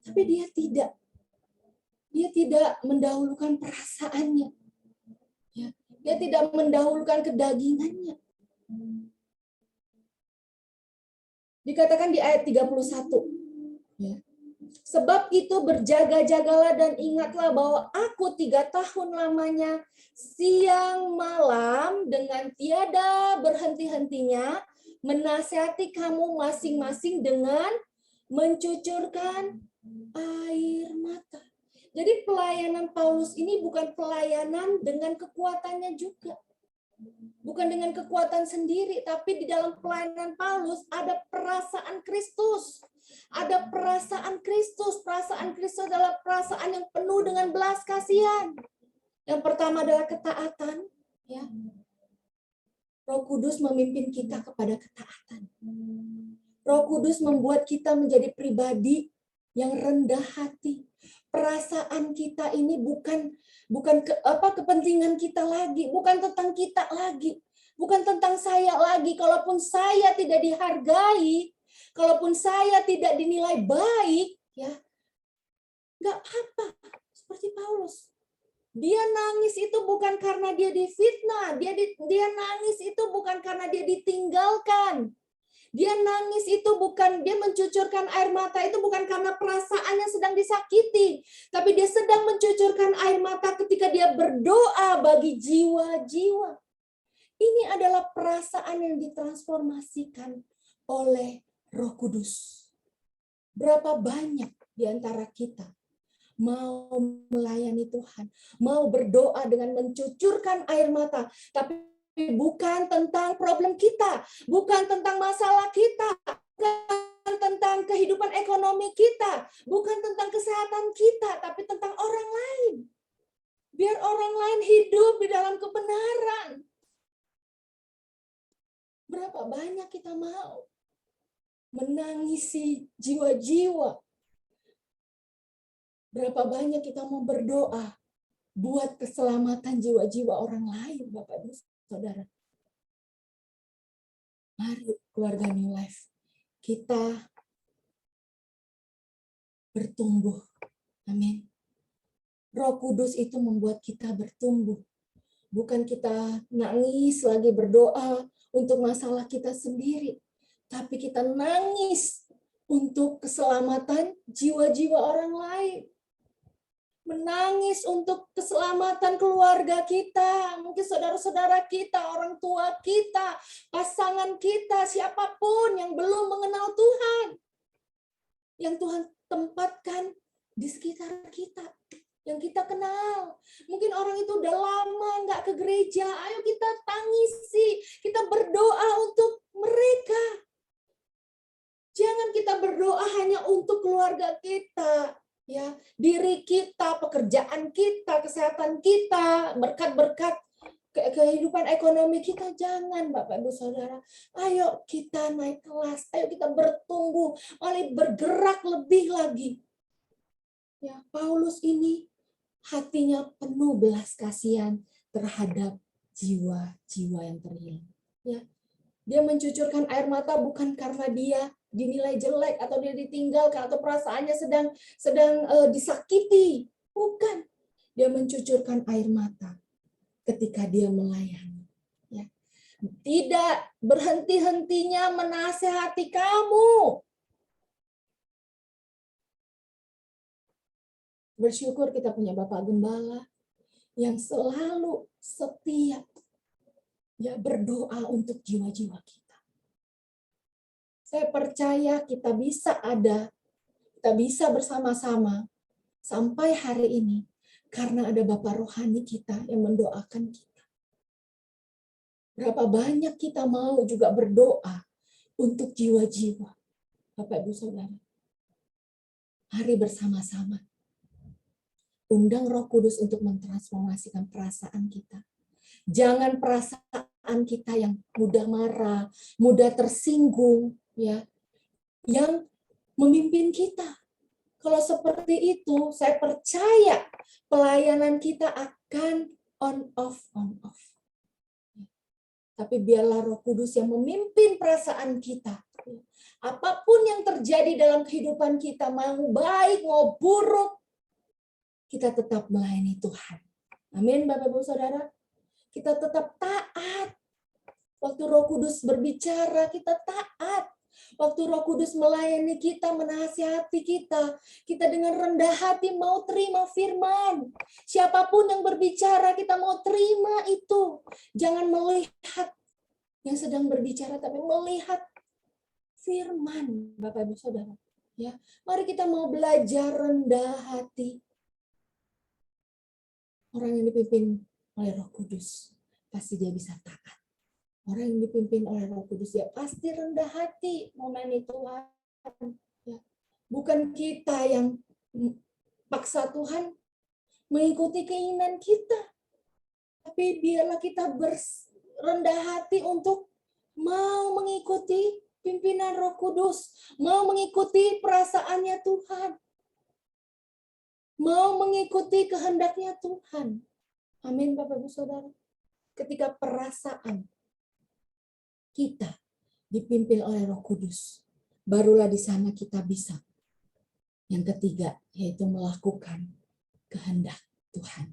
Tapi dia tidak. Dia tidak mendahulukan perasaannya. Ya. Dia tidak mendahulukan kedagingannya. Dikatakan di ayat 31. Ya. Sebab itu berjaga-jagalah dan ingatlah bahwa aku 3 tahun lamanya siang malam dengan tiada berhenti-hentinya menasihati kamu masing-masing dengan mencucurkan air mata. Jadi pelayanan Paulus ini bukan pelayanan dengan kekuatannya juga. Bukan dengan kekuatan sendiri, tapi di dalam pelayanan Paulus ada perasaan Kristus. Ada perasaan Kristus. Perasaan Kristus adalah perasaan yang penuh dengan belas kasihan. Yang pertama adalah ketaatan. Ya. Roh Kudus memimpin kita kepada ketaatan. Roh Kudus membuat kita menjadi pribadi yang rendah hati. Perasaan kita ini bukan kepentingan kita lagi, bukan tentang kita lagi, bukan tentang saya lagi. Kalaupun saya tidak dihargai, kalaupun saya tidak dinilai baik, ya nggak apa-apa. Seperti Paulus, dia nangis itu bukan karena dia difitnah, dia nangis itu bukan karena dia ditinggalkan. Dia nangis itu bukan, dia mencucurkan air mata itu bukan karena perasaannya sedang disakiti. Tapi dia sedang mencucurkan air mata ketika dia berdoa bagi jiwa-jiwa. Ini adalah perasaan yang ditransformasikan oleh Roh Kudus. Berapa banyak di antara kita mau melayani Tuhan, mau berdoa dengan mencucurkan air mata, tapi bukan tentang problem kita, bukan tentang masalah kita, bukan tentang kehidupan ekonomi kita, bukan tentang kesehatan kita, tapi tentang orang lain. Biar orang lain hidup di dalam kebenaran. Berapa banyak kita mau menangisi jiwa-jiwa. Berapa banyak kita mau berdoa buat keselamatan jiwa-jiwa orang lain, Bapak Ibu Saudara. Mari keluarga New Life, kita bertumbuh. Amin. Roh Kudus itu membuat kita bertumbuh. Bukan kita nangis lagi berdoa untuk masalah kita sendiri. Tapi kita nangis untuk keselamatan jiwa-jiwa orang lain. Menangis untuk keselamatan keluarga kita, mungkin saudara-saudara kita, orang tua kita, pasangan kita, siapapun yang belum mengenal Tuhan, yang Tuhan tempatkan di sekitar kita. yang kita kenal. Mungkin orang itu udah lama nggak ke gereja. Ayo kita tangisi, kita berdoa untuk mereka. Jangan kita berdoa hanya untuk keluarga kita, ya, diri kita, pekerjaan kita, kesehatan kita, berkat-berkat kehidupan ekonomi kita. Jangan, Bapak Ibu Saudara. Ayo kita naik kelas, ayo kita bertumbuh, mari bergerak lebih lagi. Ya, Paulus ini hatinya penuh belas kasihan terhadap jiwa-jiwa yang terhilang. Ya, dia mencucurkan air mata bukan karena dia dinilai jelek atau dia ditinggalkan atau perasaannya sedang disakiti. Bukan. Dia mencucurkan air mata ketika dia melayani. Ya. Tidak berhenti-hentinya menasehati kamu. Bersyukur kita punya Bapak Gembala yang selalu setia, ya, berdoa untuk jiwa-jiwa kita. Saya percaya kita bisa bersama-sama sampai hari ini karena ada Bapak rohani kita yang mendoakan kita. Berapa banyak kita mau juga berdoa untuk jiwa-jiwa. Bapak Ibu Saudara, mari bersama-sama undang Roh Kudus untuk mentransformasikan perasaan kita. Jangan perasaan kita yang mudah marah, mudah tersinggung, ya, yang memimpin kita. Kalau seperti itu, saya percaya pelayanan kita akan on off. Tapi biarlah Roh Kudus yang memimpin perasaan kita. Apapun yang terjadi dalam kehidupan kita, mau baik, mau buruk, kita tetap melayani Tuhan. Amin, Bapak Ibu Saudara. Kita tetap taat. Waktu Roh Kudus berbicara, kita taat. Waktu Roh Kudus melayani kita, menasihati kita, kita dengan rendah hati mau terima firman. Siapapun yang berbicara, kita mau terima itu. Jangan melihat yang sedang berbicara, tapi melihat firman, Bapak Ibu Saudara. Ya, mari kita mau belajar rendah hati. Orang yang dipimpin oleh Roh Kudus, pasti dia bisa taat. Orang yang dipimpin oleh Roh Kudus, ya pasti rendah hati melayani Tuhan. Ya. Bukan kita yang paksa Tuhan mengikuti keinginan kita. Tapi biarlah kita rendah hati untuk mau mengikuti pimpinan Roh Kudus. Mau mengikuti perasaannya Tuhan. Mau mengikuti kehendaknya Tuhan. Amin, Bapak Ibu Saudara. Ketika perasaan kita dipimpin oleh Roh Kudus, barulah di sana kita bisa. Yang ketiga, yaitu melakukan kehendak Tuhan.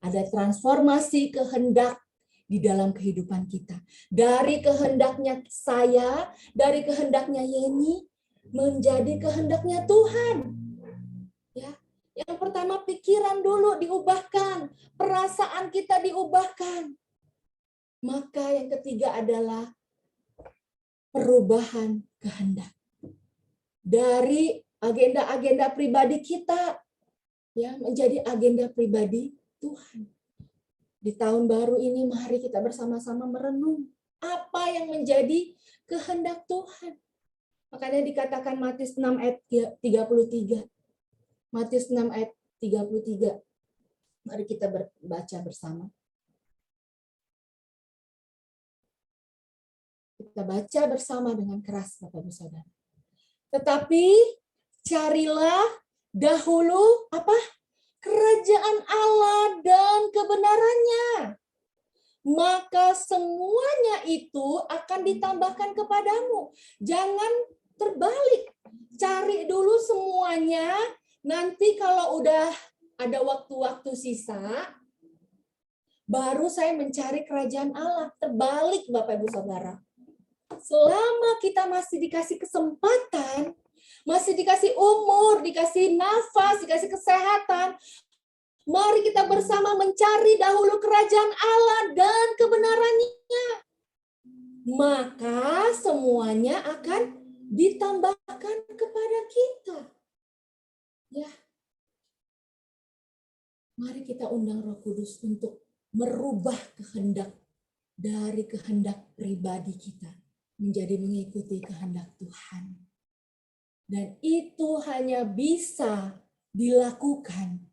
Ada transformasi kehendak di dalam kehidupan kita. Dari kehendaknya saya, dari kehendaknya Yeni, menjadi kehendaknya Tuhan. Ya. Yang pertama, pikiran dulu diubahkan, perasaan kita diubahkan. Maka yang ketiga adalah perubahan kehendak. Dari agenda-agenda pribadi kita, ya, menjadi agenda pribadi Tuhan. Di tahun baru ini mari kita bersama-sama merenung apa yang menjadi kehendak Tuhan. Makanya dikatakan Matius 6 ayat 33. Matius 6 ayat 33. Mari kita baca bersama. Kita baca bersama dengan keras, Bapak Ibu Saudara. Tetapi carilah dahulu apa? Kerajaan Allah dan kebenarannya. Maka semuanya itu akan ditambahkan kepadamu. Jangan terbalik. Cari dulu semuanya. Nanti kalau udah ada waktu-waktu sisa, baru saya mencari kerajaan Allah. Terbalik, Bapak Ibu Saudara. Selama kita masih dikasih kesempatan, masih dikasih umur, dikasih nafas, dikasih kesehatan, mari kita bersama mencari dahulu kerajaan Allah dan kebenarannya. Maka semuanya akan ditambahkan kepada kita. Ya. Mari kita undang Roh Kudus untuk merubah kehendak dari kehendak pribadi kita menjadi mengikuti kehendak Tuhan. Dan itu hanya bisa dilakukan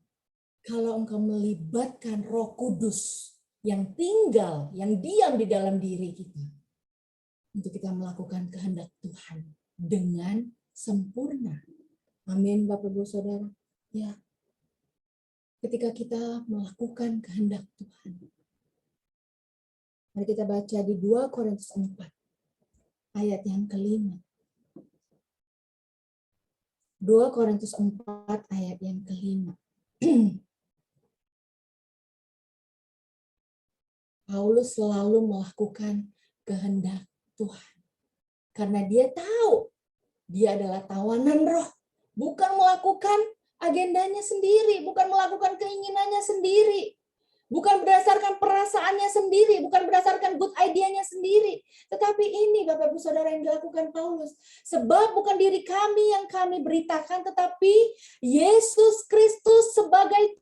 kalau engkau melibatkan Roh Kudus yang tinggal, yang diam di dalam diri kita. Untuk kita melakukan kehendak Tuhan dengan sempurna. Amin, Bapak Ibu Saudara. Ya, ketika kita melakukan kehendak Tuhan. Mari kita baca di 2 Korintus 4, ayat yang kelima. 2 Korintus 4, ayat yang kelima. Paulus selalu melakukan kehendak Tuhan. Karena dia tahu dia adalah tawanan roh. Bukan melakukan agendanya sendiri, bukan melakukan keinginannya sendiri, bukan berdasarkan perasaannya sendiri, bukan berdasarkan good idea-nya sendiri. Tetapi ini Bapak Ibu Saudara yang dilakukan Paulus. Sebab bukan diri kami yang kami beritakan, tetapi Yesus Kristus sebagai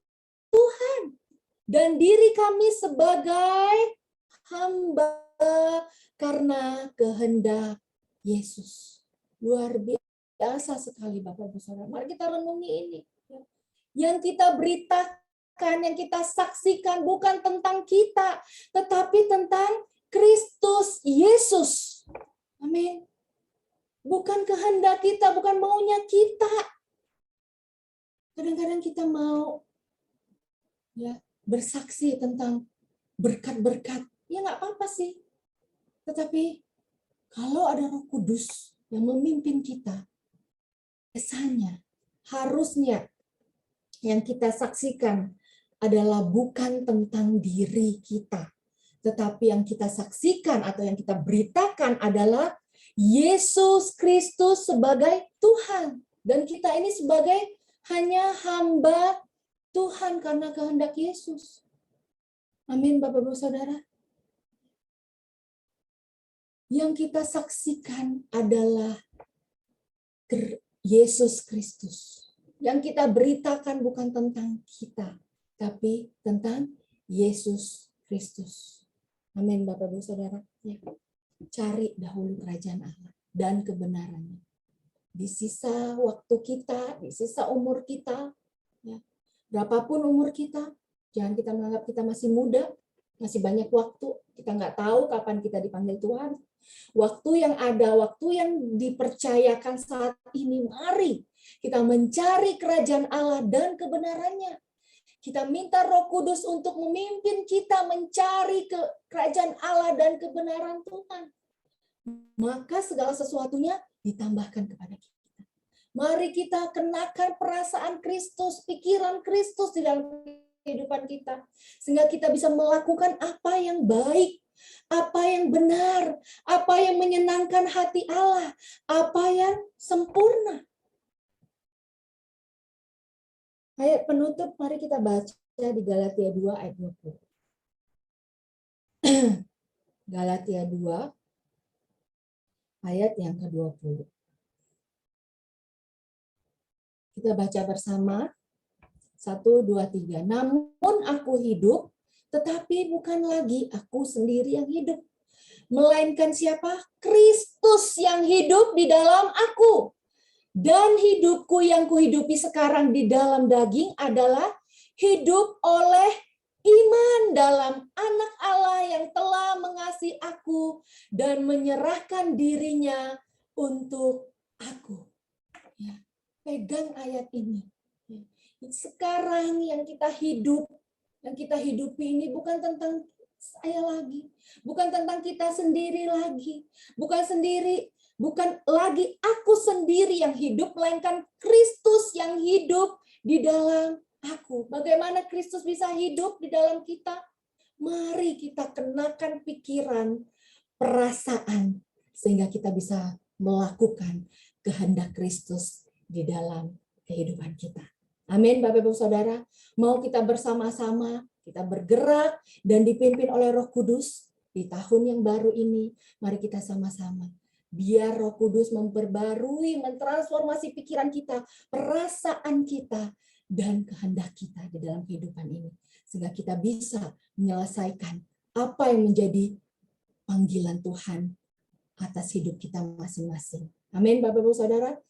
Tuhan. Dan diri kami sebagai hamba karena kehendak Yesus. Luar biasa sekali Bapak Ibu Saudara. Mari kita renungi ini. Yang kita beritakan, yang kita saksikan bukan tentang kita, tetapi tentang Kristus Yesus. Amin. Bukan kehendak kita, bukan maunya kita. Kadang-kadang kita mau ya bersaksi tentang berkat-berkat. Ya nggak apa-apa sih. Tetapi kalau ada Roh Kudus yang memimpin kita, kesannya, harusnya yang kita saksikan adalah bukan tentang diri kita. Tetapi yang kita saksikan atau yang kita beritakan adalah Yesus Kristus sebagai Tuhan. Dan kita ini sebagai hanya hamba Tuhan karena kehendak Yesus. Amin Bapak Ibu Saudara. Yang kita saksikan adalah Yesus Kristus. Yang kita beritakan bukan tentang kita, tapi tentang Yesus Kristus. Amin Bapak Ibu Saudara. Ya. Cari dahulu kerajaan Allah dan kebenarannya. Di sisa waktu kita, di sisa umur kita, ya, berapapun umur kita, jangan kita menganggap kita masih muda, masih banyak waktu. Kita nggak tahu kapan kita dipanggil Tuhan. Waktu yang ada, waktu yang dipercayakan saat ini, mari kita mencari kerajaan Allah dan kebenarannya. Kita minta Roh Kudus untuk memimpin kita mencari kerajaan Allah dan kebenaran Tuhan. Maka segala sesuatunya ditambahkan kepada kita. Mari kita kenakan perasaan Kristus, pikiran Kristus di dalam kehidupan kita. Sehingga kita bisa melakukan apa yang baik, apa yang benar, apa yang menyenangkan hati Allah, apa yang sempurna. Ayat penutup, mari kita baca di Galatia 2 ayat 20. Galatia 2 ayat yang ke-20. Kita baca bersama. 1, 2, 3. Namun aku hidup, tetapi bukan lagi aku sendiri yang hidup. Melainkan siapa? Kristus yang hidup di dalam aku. Dan hidupku yang kuhidupi sekarang di dalam daging adalah hidup oleh iman dalam Anak Allah yang telah mengasihi aku dan menyerahkan dirinya untuk aku. Ya, pegang ayat ini. Sekarang yang kita hidupi ini bukan tentang saya lagi, bukan tentang kita sendiri lagi, bukan lagi aku sendiri yang hidup, melainkan Kristus yang hidup di dalam aku. Bagaimana Kristus bisa hidup di dalam kita? Mari kita kenakan pikiran, perasaan, sehingga kita bisa melakukan kehendak Kristus di dalam kehidupan kita. Amin, Bapak Ibu Saudara. Mau kita bersama-sama, kita bergerak dan dipimpin oleh Roh Kudus di tahun yang baru ini. Mari kita sama-sama. Biar Roh Kudus memperbarui, mentransformasi pikiran kita, perasaan kita. dan kehendak kita di dalam kehidupan ini. Sehingga kita bisa menyelesaikan apa yang menjadi panggilan Tuhan atas hidup kita masing-masing. Amin, Bapak Ibu Saudara.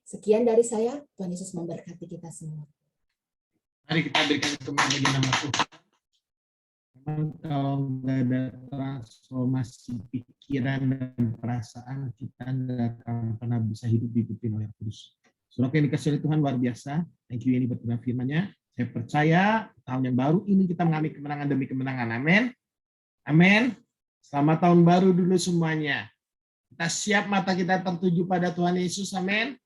Sekian dari saya, Tuhan Yesus memberkati kita semua. Mari kita berikan tepuk bagi nama Tuhan. Memang kalau nggak ada transformasi pikiran dan perasaan, kita nggak akan pernah bisa hidup dipimpin oleh Roh Kudus. Saudara yang dikasihi oleh Tuhan, luar biasa. Thank you ini buat firman-Nya. Saya percaya tahun yang baru ini kita mengalami kemenangan demi kemenangan. Amin. Amin. Selamat tahun baru dulu semuanya. Kita siap, mata kita tertuju pada Tuhan Yesus. Amin.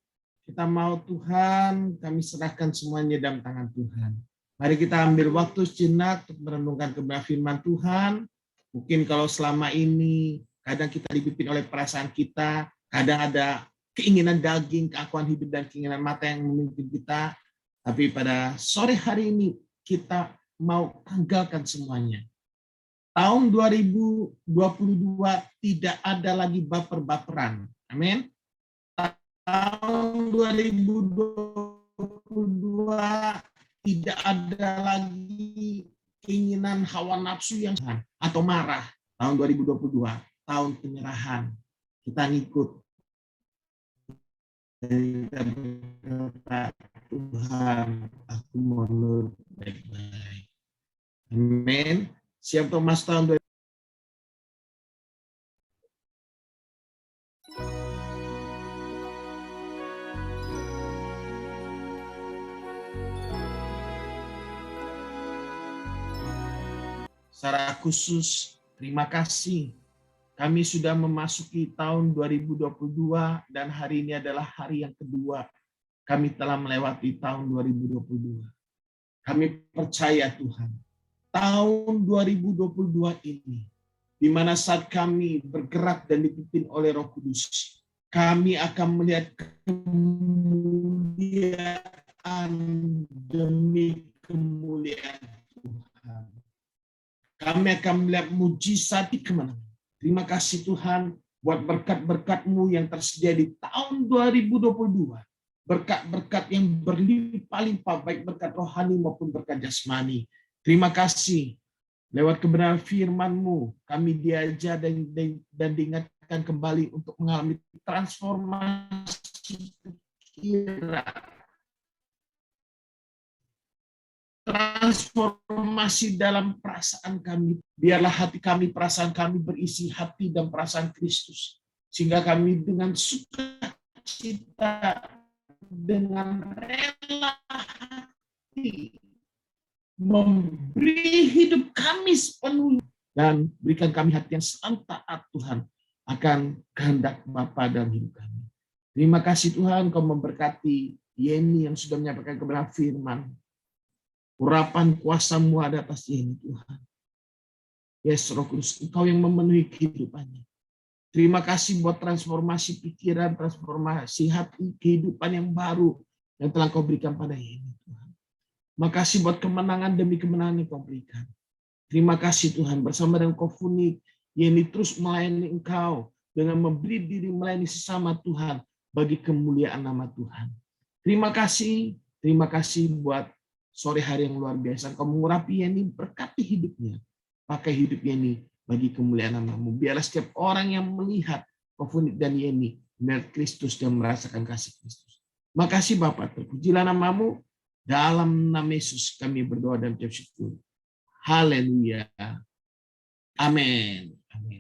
Kita mau Tuhan, kami serahkan semuanya dalam tangan Tuhan. Mari kita ambil waktu sejenak untuk merenungkan kebenaran firman Tuhan. Mungkin kalau selama ini kadang kita dipimpin oleh perasaan kita, kadang ada keinginan daging, keakuan hidup, dan keinginan mata yang memimpin kita. Tapi pada sore hari ini kita mau tanggalkan semuanya. Tahun 2022 tidak ada lagi baper-baperan. Amin. Tahun 2022 tidak ada lagi keinginan hawa nafsu yang atau marah. Tahun 2022 tahun penyerahan. Kita ngikut. Tuhan, aku mau nurut baik-baik. Amin. Siap Thomas tahun 2022. Secara khusus, terima kasih. Kami sudah memasuki tahun 2022 dan hari ini adalah hari yang kedua. Kami telah melewati tahun 2022. Kami percaya Tuhan, tahun 2022 ini, di mana saat kami bergerak dan dipimpin oleh Roh Kudus, kami akan melihat kemuliaan demi kemuliaan Tuhan. Kami akan melihat mujizat di kemenangan. Terima kasih Tuhan buat berkat-berkat-Mu yang tersedia di tahun 2022. Berkat-berkat yang berlimpah-limpah, baik berkat rohani maupun berkat jasmani. Terima kasih. Lewat kebenaran firman-Mu, kami diajar dan diingatkan kembali untuk mengalami transformasi pikiran. Transformasi dalam perasaan kami. Biarlah hati kami, perasaan kami berisi hati dan perasaan Kristus. Sehingga kami dengan sukacita, dengan rela hati, memberi hidup kami sepenuhnya. Dan berikan kami hati yang selalu taat Tuhan akan kehendak Bapa dalam hidup kami. Terima kasih Tuhan, Kau memberkati Yeni yang sudah menyampaikan kebenaran firman. Urapan kuasa-Mu ada atas Yeni Tuhan. Yes, Roh Kudus, Engkau yang memenuhi kehidupannya. Terima kasih buat transformasi pikiran, transformasi hati, kehidupan yang baru yang telah Kau berikan pada Yeni Tuhan. Makasih buat kemenangan demi kemenangan yang Kau berikan. Terima kasih Tuhan, bersama dengan Kofunik, Yeni terus melayani Engkau dengan memberi diri melayani sesama Tuhan bagi kemuliaan nama Tuhan. Terima kasih buat sore hari yang luar biasa. Kau mengurapi Yeni, berkati hidupnya. Pakai hidup Yeni bagi kemuliaan nama-Mu. Biarlah setiap orang yang melihat Kofunik dan Yeni melihat Kristus dan merasakan kasih Kristus. Makasih Bapak, terpujilah nama-Mu. Dalam nama Yesus kami berdoa dan ucap syukur. Haleluya. Amin.